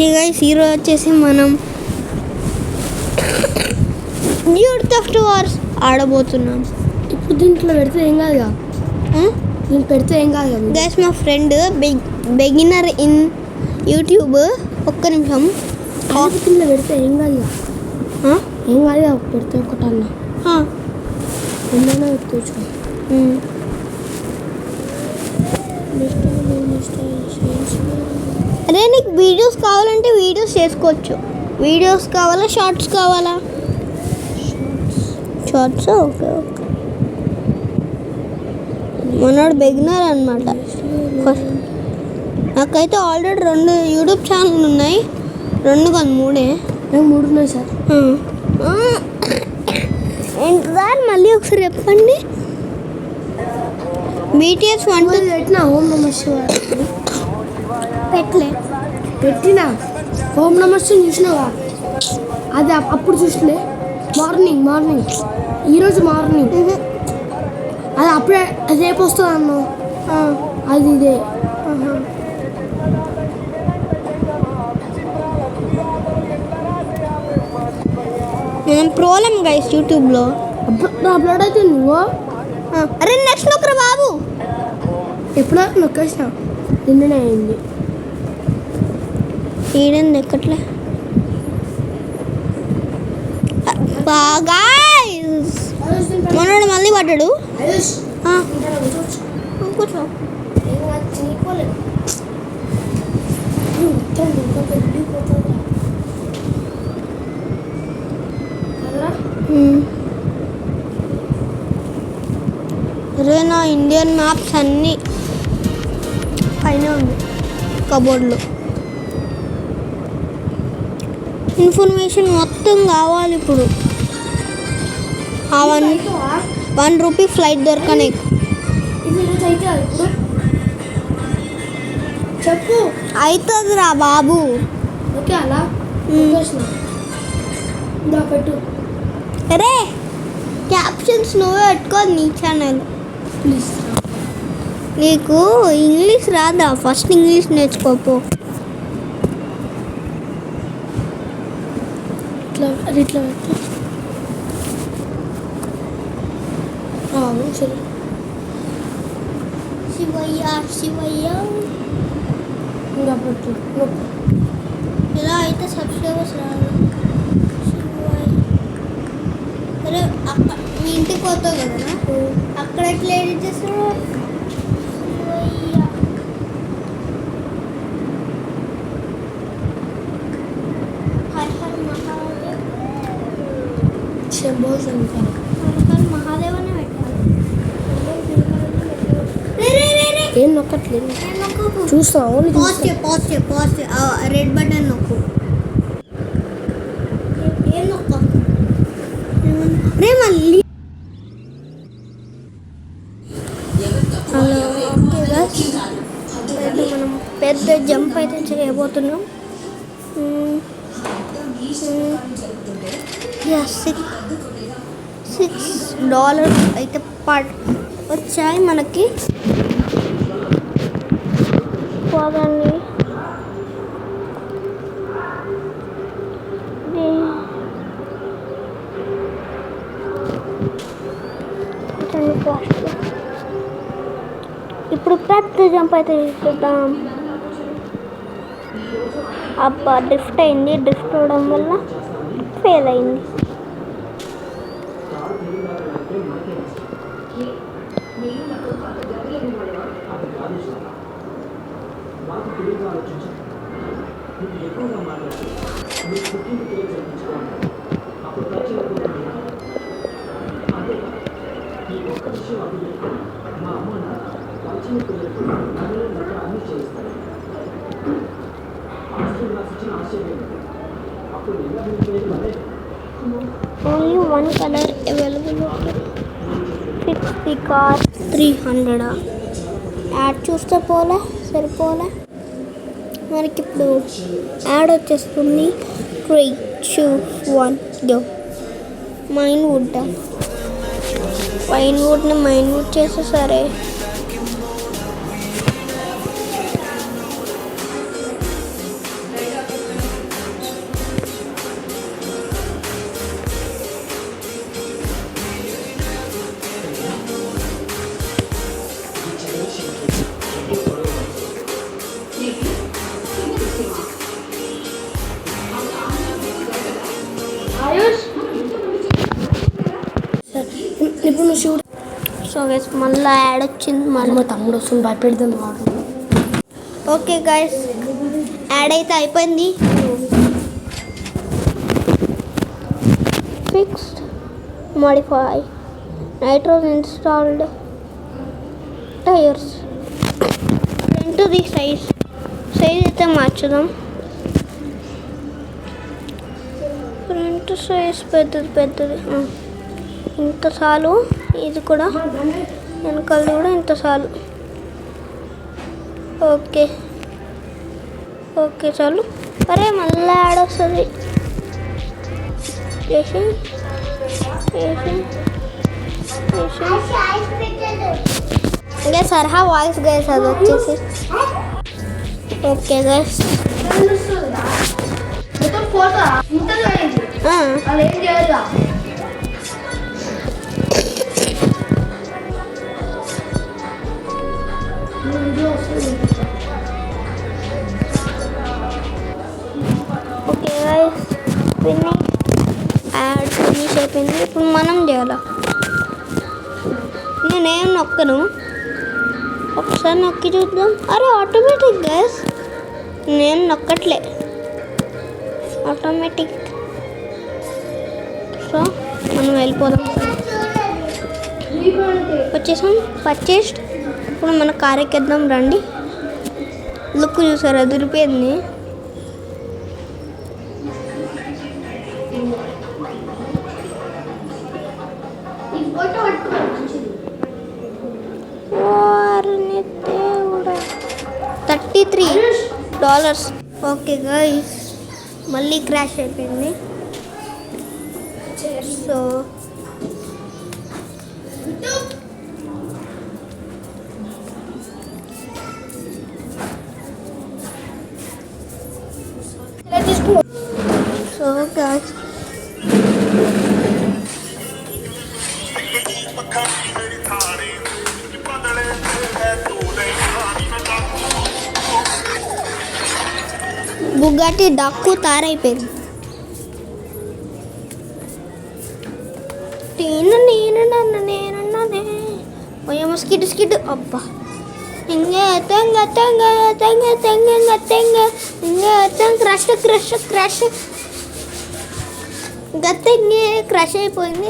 Okay guys, ఈరోజు వచ్చేసి మనం డ్యూడ్ థెఫ్ట్ వార్స్ ఆడబోతున్నాం. ఇప్పుడు దీంట్లో పెడితే ఏం కాదు, దీంట్లో పెడితే ఏం కాదు గైస్. మా ఫ్రెండ్ బిగినర్ ఇన్ యూట్యూబ్. ఒక్క నిమిషం. దీంట్లో పెడితే ఏం కాదు, ఏం కాదు పెడితే ఒకటన్నా ఏమైనా పెట్టచ్చు. అదే నీకు వీడియోస్ కావాలంటే వీడియోస్ చేసుకోవచ్చు. వీడియోస్ కావాలా, షార్ట్స్ కావాలా? షార్ట్స్. Okay okay. మనోడు బిగినర్ అనమాట. నాకైతే ఆల్రెడీ 2 యూట్యూబ్ ఛానల్ ఉన్నాయి. 2 కాదు 3. 3 ఉన్నాయి సార్. ఏంటి సార్, మళ్ళీ ఒకసారి చెప్పండి. BTS 1 పెట్టినా ఓం నమ శివాయ పెట్టినా ఓం నమ శివాయ చూసినావా? అది అప్పుడు చూసిలే. మార్నింగ్ ఈరోజు మార్నింగ్. అది అప్పుడే రేపు వస్తుంది అన్న. అది ఇదే. మనం ప్రోలం గైస్ యూట్యూబ్లో అప్లోడ్ అయితే నువ్వు. అరే నెక్స్ట్ నొక్కరా బాబు. ఎప్పుడో నొక్కేసిన, నిన్ననే అయింది. ఈడని ఎక్కట్లే బాగా. మనోడు మళ్ళీ పడ్డాడు. కూర్చో. అరే నా ఇండియన్ మ్యాప్స్ అన్నీ పైన ఉంది కబోర్డ్లో. ఇన్ఫర్మేషన్ మొత్తం కావాలి ఇప్పుడు. 1 రూపీ ఫ్లైట్ దొరకనే. చెప్పు. అవుతుందిరా బాబు. ఓకే అలా పెట్టు. అరే క్యాప్షన్స్ నువ్వే పెట్టుకోదు నీ ఛానల్ ప్లీజ్. నీకు ఇంగ్లీష్ రాదా? ఫస్ట్ ఇంగ్లీష్ నేర్చుకోపో. ఇట్లా పెట్టు. సరే. శివయ్య ఇంకా పెట్టు. ఇలా అయితే సబ్స్క్రైబర్స్ రాదు. అరే అక్కడ మీ ఇంటికి పోతావు కదా, అక్కడ ఎట్లా ఎడిట్ చేస్తావు? Her her Mahadev. Shambho Shankara. Her her Mahadev అని పెట్టాలి. ఏం నొక్కట్లేదు. చూస్తావు? పాజిటివ్ రెడ్ బటన్ నొక్కు. ఏం నొక్క రే మళ్ళీ. హలో. ఓకే మనం పెద్ద జంప్ అయితే చేయబోతున్నాం. $6 అయితే వచ్చాయి మనకి. పోదండి. ఇప్పుడు పెద్ద జంప్ అయితే చూద్దాం. అబ్బా డ్రిఫ్ట్ అయింది. డ్రిఫ్ట్ అవడం వల్ల ఫెయిల్ అయింది. Only one color available. Fix the car 300. Add చూస్తే పోలే, సరిపోలే. మనకి ఇప్పుడు యాడ్ వచ్చేస్తుంది. 3, 2, 1 గో. మైన్ వుడ్ని మైన్ వుడ్ చేస్తే సరే. ఇప్పుడు నువ్వు శివుడు సో గైస్ మళ్ళీ యాడ్ వచ్చింది మరి మా తమ్ముడు వస్తుంది భయపెడదాం వాడు. ఓకే గైస్ యాడ్ అయితే అయిపోయింది. Fixed modify nitrous installed tyres front the size అయితే మార్చుదాం. ఫ్రంట్ సైజ్ పెద్దది ఇంత చాలు. ఇది కూడా వెనకాలది కూడా ఇంత చాలు. ఓకే చాలు. అరే మళ్ళీ యాడ్ వస్తుంది. ఇంకా సరహా వాయిస్ గైస్ అది వచ్చేసి. Okay guys okay guys finish అయిపోయింది. ఇప్పుడు మనం చేయాలా? నేనేం నొక్కను, ఒకసారి నొక్కి చూద్దాం. అరే ఆటోమేటిక్ గైస్, నేను నొక్కట్లే, ఆటోమేటిక్. సో మనం వెళ్ళిపోదాం. వచ్చేసాం పర్చేస్డ్. ఇప్పుడు మన కార్ ఎక్కేద్దాం రండి. లుక్ చూసారు అదిరిపోయింది. $33. ఓకే గైస్ మళ్ళీ క్రాష్ అయిపోయింది. So guys Bugatti duck తారైపోయింది. నేను స్కిడ్ అబ్బా క్రష్ గత్తెంగే క్రష్ అయిపోయింది.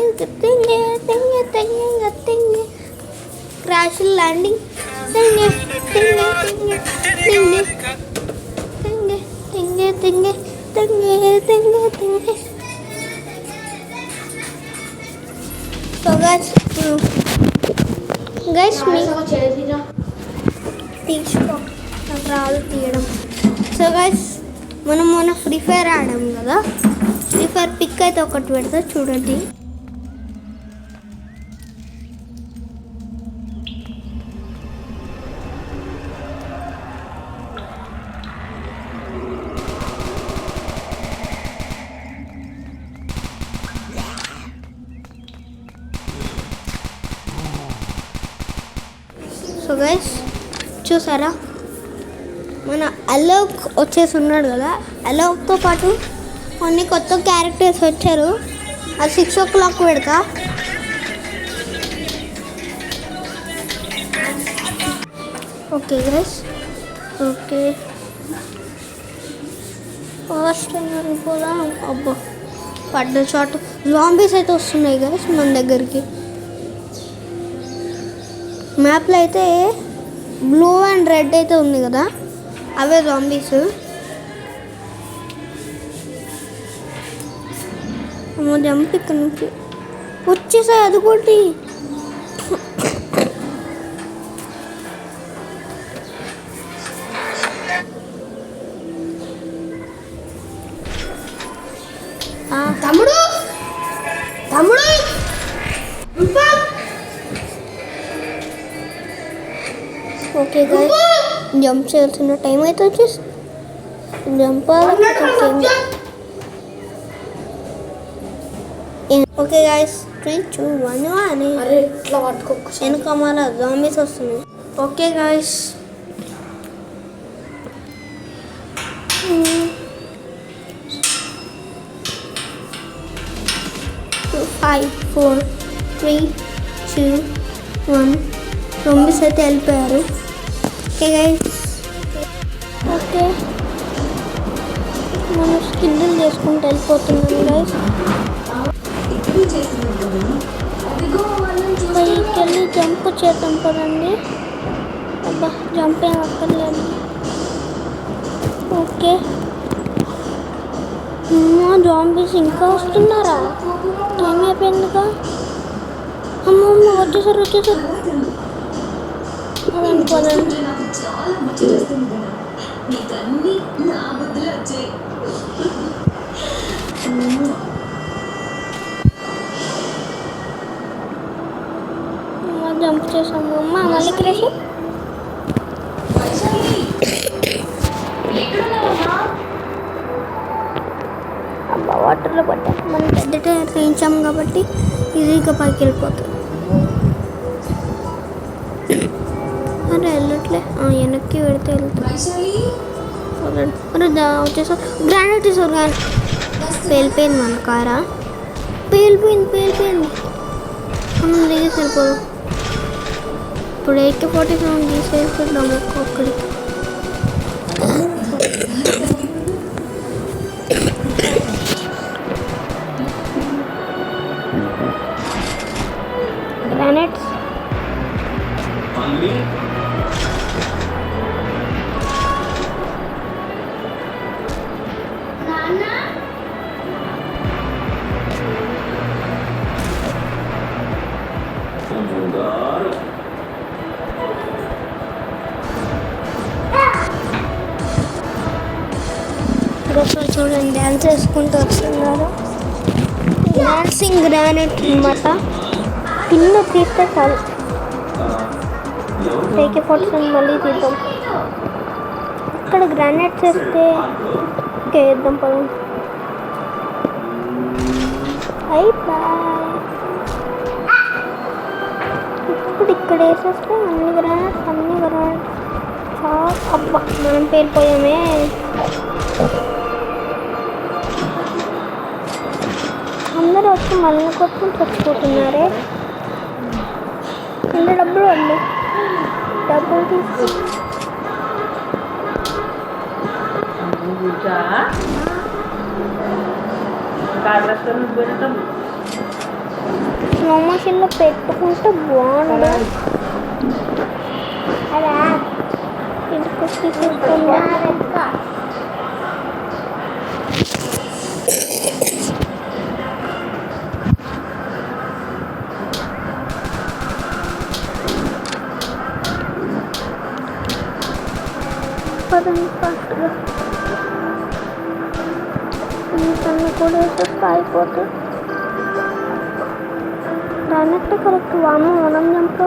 క్రాష్ ల్యాండింగ్ సో గైస్ మీ తీసుకో, నాకు రాదు తీయడం. సో గైస్ మనం మొన్న ఫ్రీ ఫైర్ ఆడాం కదా, ఫ్రీ ఫైర్ పిక్ అయితే ఒకటి పెడతా చూడండి. సో గైస్ చూసారా, మన అలోక్ వచ్చేసి ఉన్నాడు కదా, అలోక్తో పాటు కొన్ని కొత్త క్యారెక్టర్స్ వచ్చారు. అది 6 o'clock పెడతా. ఓకే గైస్ ఓకే ఫస్ట్ అనుకోదా. అబ్బా పడ్డ షాట్. జాంబీస్ అయితే వస్తున్నాయి గైస్ మన దగ్గరికి. మ్యాప్లో అయితే బ్లూ అండ్ రెడ్ అయితే ఉంది కదా, అవే జాంబీస్. జంప్ ఇక్కడ నుంచి వచ్చేసాయి. అది కొట్టి తమ్ముడు ఓకే గైస్ జంప్ చేయాల్సిన టైం అయితే వచ్చేసి జంప్. ఓకే గైస్ 3, 2, 1 అని ఇట్లా పట్టుకో. వెనక మళ్ళీ జాంబీస్ వస్తున్నాయి. ఓకే గైస్ 5, 4, 3, 2 1 జొంబీస్ అయితే వెళ్ళిపోయారు. ఓకే గైస్, ఓకే మనం స్కిల్లు చేసుకుంటూ వెళ్ళిపోతున్నాం గైస్. పైకి వెళ్ళి జంప్ చేద్దాం కదండి. అబ్బా జంప్ ఏం అక్కర్లేదు. ఓకే, జాంబీస్ ఇంకా వస్తున్నారా? టైం అయిపోయిందిగా. అమ్మ వచ్చేసారు. పదండి పదండి. జంప్ చేసాము. అమ్మ మళ్ళీ క్రేష్. అబ్బా వాటర్లో పడ్డా. మనం పెద్ద టైర్ వేయించాము కాబట్టి ఈజీగా పైకి వెళ్ళిపోతుంది. అరే వెళ్ళట్లే, వెనక్కి పెడితే వెళ్తుంది. వచ్చేసా గ్రానైట్ తీసుకోరు కానీ పేలిపోయింది. మన కారా పేలిపోయింది. మనం దిగేసి వెళ్ళిపోదు. ఇప్పుడు AK-47 తీసేసుకుందాము ఒక్కొక్కడికి. గ్రానైట్స్ చూడండి డ్యాన్స్ వేసుకుంటూ వస్తున్నారు. డాన్సింగ్ గ్రానైట్ అన్నమాట. పిన్న తీస్తే చాలు. AK-47 మళ్ళీ తీద్దాం. ఇక్కడ గ్రానైట్స్ వేస్తే వేద్దాం పదం. ఇప్పుడు ఇక్కడ వేసేస్తే అన్ని గ్రానైట్స్ అబ్బా మనం పేలిపోయామే. అందరూ వచ్చి మళ్ళీ కొట్టుకుని చచ్చిపోతున్నారే. ఇంత డబ్బులు అండి, డబ్బులు తీసి స్లో మోషన్లో పెట్టుకుంటే బాగుండు. అలా ఇంటికి తీసుకుంటా. పదండి ఫాస్ట్గా. తను కూడా వేసేస్తే అయిపోతుంది. దానట్టు కరెక్ట్ మనం జంప్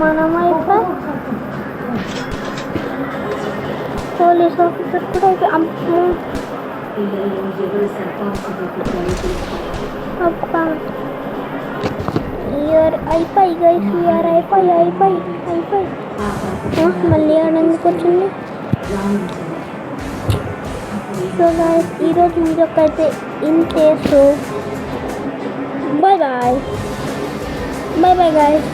మనమైతే పోలీస్ ఆఫీసర్ కూడా అయితే అబ్బా అయిపోయి గైస్. అయిపోయి మళ్ళీ ఆనందకు వచ్చింది. సో గైస్ ఈరోజు వీడియోకి అయితే ఇంతే. So bye guys.